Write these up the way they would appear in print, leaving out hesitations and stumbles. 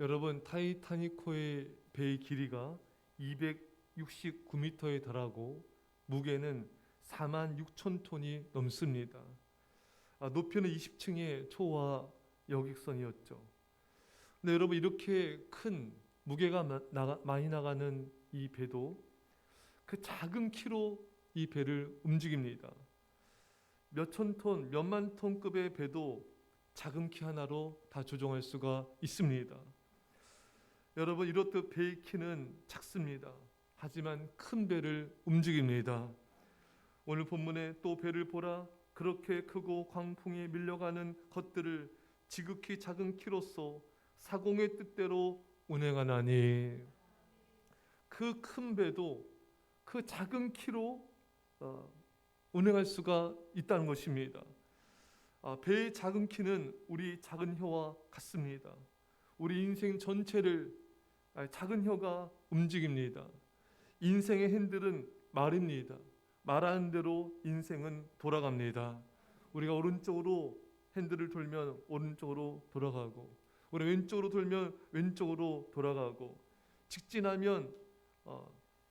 여러분, 타이타닉호의 배의 길이가 269m에 달하고 무게는 4만 6천 톤이 넘습니다. 높이는 20층의 초와 여객선이었죠. 근데 여러분, 이렇게 큰 무게가 많이 나가는 이 배도 그 작은 키로 이 배를 움직입니다. 몇천 톤, 몇만 톤급의 배도 작은 키 하나로 다 조종할 수가 있습니다. 여러분, 이렇듯 배의 키는 작습니다. 하지만 큰 배를 움직입니다. 오늘 본문에 또 배를 보라, 그렇게 크고 광풍에 밀려가는 것들을 지극히 작은 키로서 사공의 뜻대로 운행하나니. 그 큰 배도 그 작은 키로 운행할 수가 있다는 것입니다. 배의 작은 키는 우리 작은 혀와 같습니다. 우리 인생 전체를 작은 혀가 움직입니다. 인생의 핸들은 말입니다. 말하는 대로 인생은 돌아갑니다. 우리가 오른쪽으로 핸들을 돌면 오른쪽으로 돌아가고, 우리 왼쪽으로 돌면 왼쪽으로 돌아가고, 직진하면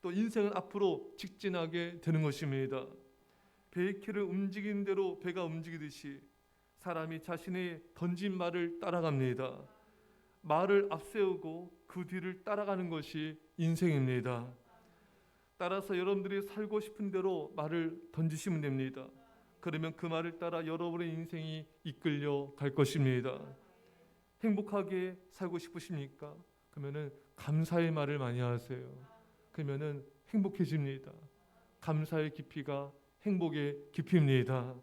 또 인생은 앞으로 직진하게 되는 것입니다. 배의 키를 움직이는 대로 배가 움직이듯이 사람이 자신의 던진 말을 따라갑니다. 말을 앞세우고 그 뒤를 따라가는 것이 인생입니다. 따라서 여러분들이 살고 싶은 대로 말을 던지시면 됩니다. 그러면 그 말을 따라 여러분의 인생이 이끌려 갈 것입니다. 행복하게 살고 싶으십니까? 그러면은 감사의 말을 많이 하세요. 그러면은 행복해집니다. 감사의 깊이가 행복의 깊이입니다.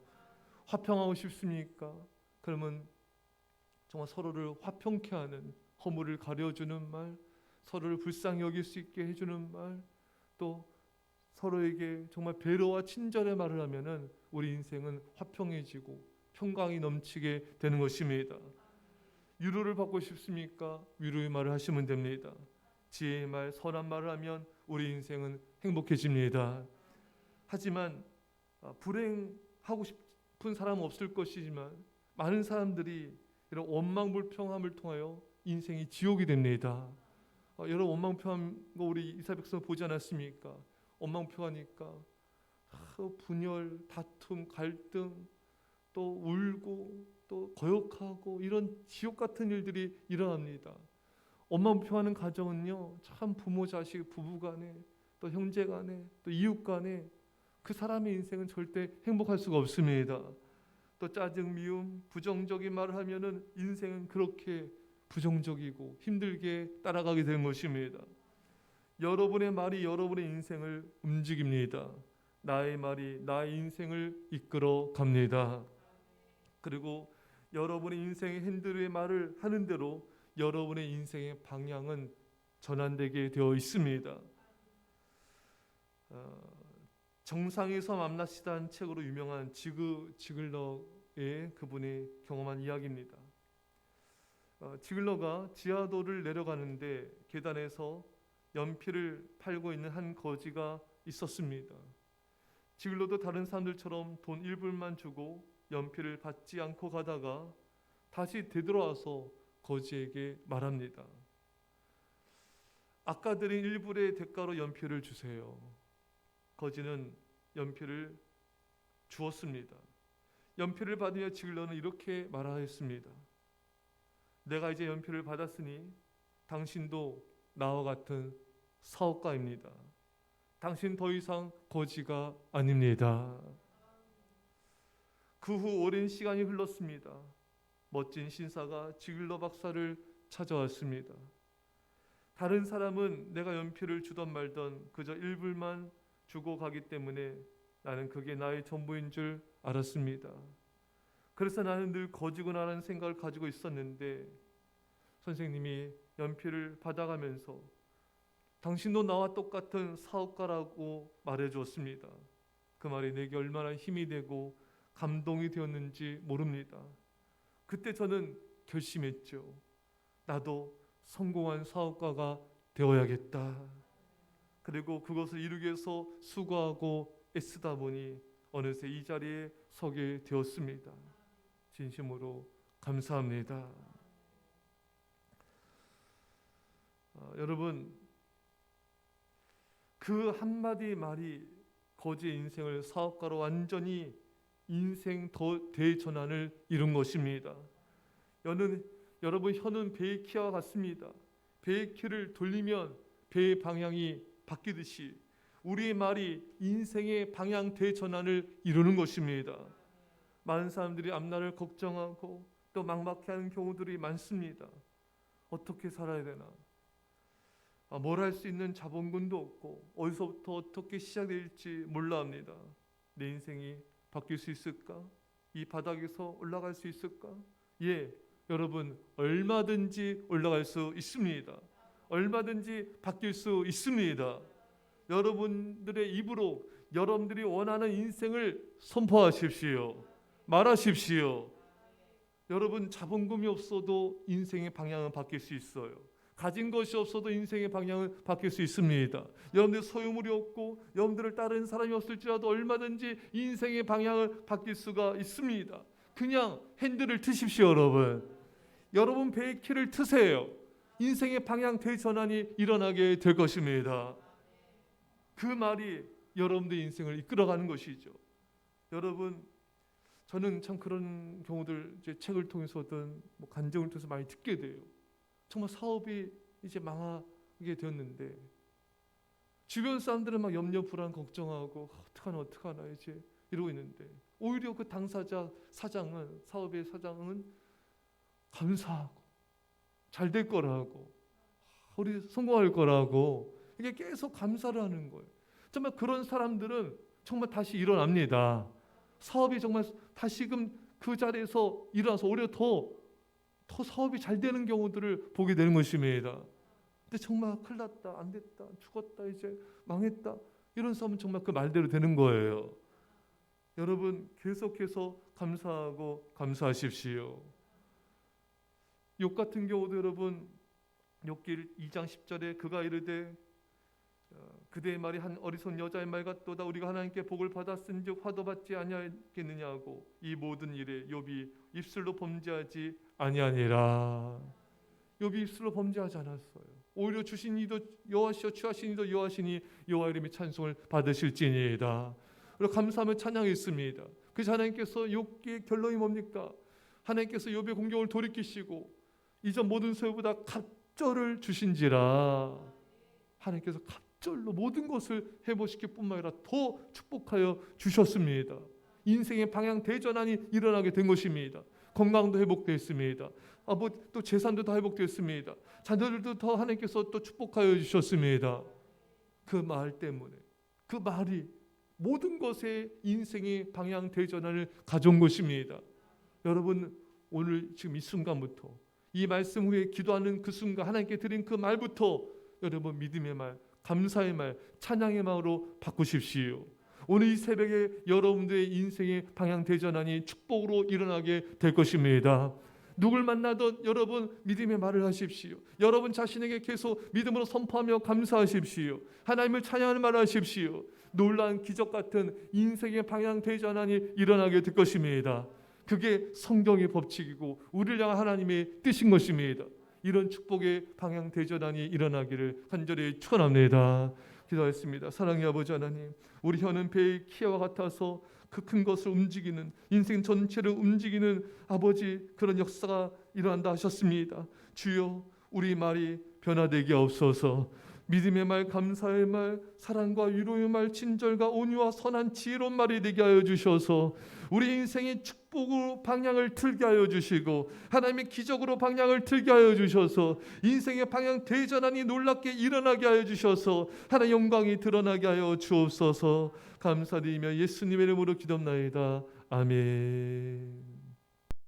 화평하고 싶습니까? 그러면 정말 서로를 화평케 하는, 허물을 가려주는 말, 서로를 불쌍히 여길 수 있게 해주는 말, 또 서로에게 정말 배려와 친절의 말을 하면은 우리 인생은 화평해지고 평강이 넘치게 되는 것입니다. 위로를 받고 싶습니까? 위로의 말을 하시면 됩니다. 지혜의 말, 선한 말을 하면 우리 인생은 행복해집니다. 하지만 불행하고 싶은 사람은 없을 것이지만 많은 사람들이 이런 원망불평함을 통하여 인생이 지옥이 됩니다. 여러분, 원망불평한 거 우리 이사백성 보지 않았습니까? 원망불평하니까 분열, 다툼, 갈등, 또 울고 또 거역하고 이런 지옥 같은 일들이 일어납니다. 원망불평하는 가정은요, 참 부모, 자식, 부부 간에, 또 형제 간에, 또 이웃 간에 그 사람의 인생은 절대 행복할 수가 없습니다. 또 짜증, 미움, 부정적인 말을 하면은 인생은 그렇게 부정적이고 힘들게 따라가게 되는 것입니다. 여러분의 말이 여러분의 인생을 움직입니다. 나의 말이 나의 인생을 이끌어 갑니다. 그리고 여러분의 인생의 핸들의 말을 하는 대로 여러분의 인생의 방향은 전환되게 되어 있습니다. 정상에서 만나시다는 책으로 유명한 지글러의 그분이 경험한 이야기입니다. 지글러가 지하도를 내려가는데 계단에서 연필을 팔고 있는 한 거지가 있었습니다. 지글러도 다른 사람들처럼 돈 1불만 주고 연필을 받지 않고 가다가 다시 되돌아와서 거지에게 말합니다. 아까 드린 1불의 대가로 연필을 주세요. 거지는 연필을 주었습니다. 연필을 받으며 지글러는 이렇게 말하였습니다. 내가 이제 연필을 받았으니 당신도 나와 같은 사업가입니다. 당신 더 이상 거지가 아닙니다. 그 후 오랜 시간이 흘렀습니다. 멋진 신사가 지글러 박사를 찾아왔습니다. 다른 사람은 내가 연필을 주던 말던 그저 1불만 주고 가기 때문에 나는 그게 나의 전부인 줄 알았습니다. 그래서 나는 늘 거지구나라는 생각을 가지고 있었는데 선생님이 연필을 받아가면서 당신도 나와 똑같은 사업가라고 말해 주었습니다. 그 말이 내게 얼마나 힘이 되고 감동이 되었는지 모릅니다. 그때 저는 결심했죠. 나도 성공한 사업가가 되어야겠다. 그리고 그것을 이루기 위해서 수고하고 애쓰다 보니 어느새 이 자리에 서게 되었습니다. 진심으로 감사합니다. 여러분, 그 한마디 말이 거지의 인생을 사업가로 완전히 인생 대전환을 이룬 것입니다. 여러분, 혀는 배의 키와 같습니다. 배의 키를 돌리면 배의 방향이 바뀌듯이 우리의 말이 인생의 방향 대전환을 이루는 것입니다. 많은 사람들이 앞날을 걱정하고 또 막막해하는 경우들이 많습니다. 어떻게 살아야 되나? 뭘 할 수 있는 자본금도 없고 어디서부터 어떻게 시작될지 몰라 합니다. 내 인생이 바뀔 수 있을까? 이 바닥에서 올라갈 수 있을까? 예, 여러분, 얼마든지 올라갈 수 있습니다. 얼마든지 바뀔 수 있습니다. 여러분들의 입으로 여러분들이 원하는 인생을 선포하십시오. 말하십시오. 여러분, 자본금이 없어도 인생의 방향은 바뀔 수 있어요. 가진 것이 없어도 인생의 방향은 바뀔 수 있습니다. 여러분들 소유물이 없고 여러분들을 따르는 사람이 없을지라도 얼마든지 인생의 방향을 바뀔 수가 있습니다. 그냥 핸들을 트십시오. 여러분 배의 키를 트세요. 인생의 방향 대전환이 일어나게 될 것입니다. 그 말이 여러분들의 인생을 이끌어가는 것이죠. 여러분, 저는 참 그런 경우들 제 책을 통해서든 간증을 통해서 많이 듣게 돼요. 정말 사업이 이제 망하게 되었는데 주변 사람들은 막 염려 불안 걱정하고 어떡하나 이제 이러고 있는데 오히려 그 당사자 사업의 사장은 감사하고 잘 될 거라고 우리 성공할 거라고 이게 계속 감사를 하는 거예요. 정말 그런 사람들은 정말 다시 일어납니다. 사업이 정말 다시금 그 자리에서 일어나서 오히려 더 사업이 잘 되는 경우들을 보게 되는 것입니다. 근데 정말 큰일 났다, 안 됐다, 죽었다, 이제 망했다 이런 사람은 정말 그 말대로 되는 거예요. 여러분, 계속해서 감사하고 감사하십시오. 욥 같은 경우도 여러분, 욥기 2장 10절에 그가 이르되 그대의 말이 한 어리석은 여자의 말 같도다. 우리가 하나님께 복을 받았은즉 화도 받지 아니하겠느냐 하고 이 모든 일에 욥이 입술로 범죄하지 아니하니라. 욥이 입술로 범죄하지 않았어요. 오히려 주신 이도 여호와시오 취하신 이도 여호와시니 여호와 이름의 찬송을 받으실지니이다. 그리고 감사하며 찬양했습니다. 그래서 하나님께서 욥기의 결론이 뭡니까? 하나님께서 욥의 공경을 돌이키시고 이전 모든 소유보다 갑절을 주신지라. 하나님께서 갑절로 모든 것을 회복시킬 뿐만 아니라 더 축복하여 주셨습니다. 인생의 방향 대전환이 일어나게 된 것입니다. 건강도 회복됐습니다. 또 재산도 다 회복됐습니다. 자녀들도 더 하나님께서 또 축복하여 주셨습니다. 그 말 때문에, 그 말이 모든 것에 인생의 방향 대전환을 가져온 것입니다. 여러분, 오늘 지금 이 순간부터 이 말씀 후에 기도하는 그 순간 하나님께 드린 그 말부터 여러분 믿음의 말, 감사의 말, 찬양의 마음으로 바꾸십시오. 오늘 이 새벽에 여러분들의 인생의 방향 대전환이 축복으로 일어나게 될 것입니다. 누굴 만나든 여러분 믿음의 말을 하십시오. 여러분 자신에게 계속 믿음으로 선포하며 감사하십시오. 하나님을 찬양하는 말을 하십시오. 놀라운 기적 같은 인생의 방향 대전환이 일어나게 될 것입니다. 그게 성경의 법칙이고 우리를 향한 하나님의 뜻인 것입니다. 이런 축복의 방향 대전환이 일어나기를 간절히 축원합니다. 기도하겠습니다. 사랑의 아버지 하나님, 우리 혀는 배의 키와 같아서 그 큰 것을 움직이는 인생 전체를 움직이는 아버지 그런 역사가 일어난다 하셨습니다. 주여, 우리 말이 변화되게 없어서 믿음의 말, 감사의 말, 사랑과 위로의 말, 친절과 온유와 선한 지혜로운 말이 되게 하여 주셔서 우리 인생의 축복으로 방향을 틀게 하여 주시고 하나님의 기적으로 방향을 틀게 하여 주셔서 인생의 방향 대전환이 놀랍게 일어나게 하여 주셔서 하나님의 영광이 드러나게 하여 주옵소서. 감사드리며 예수님의 이름으로 기도합나이다. 아멘.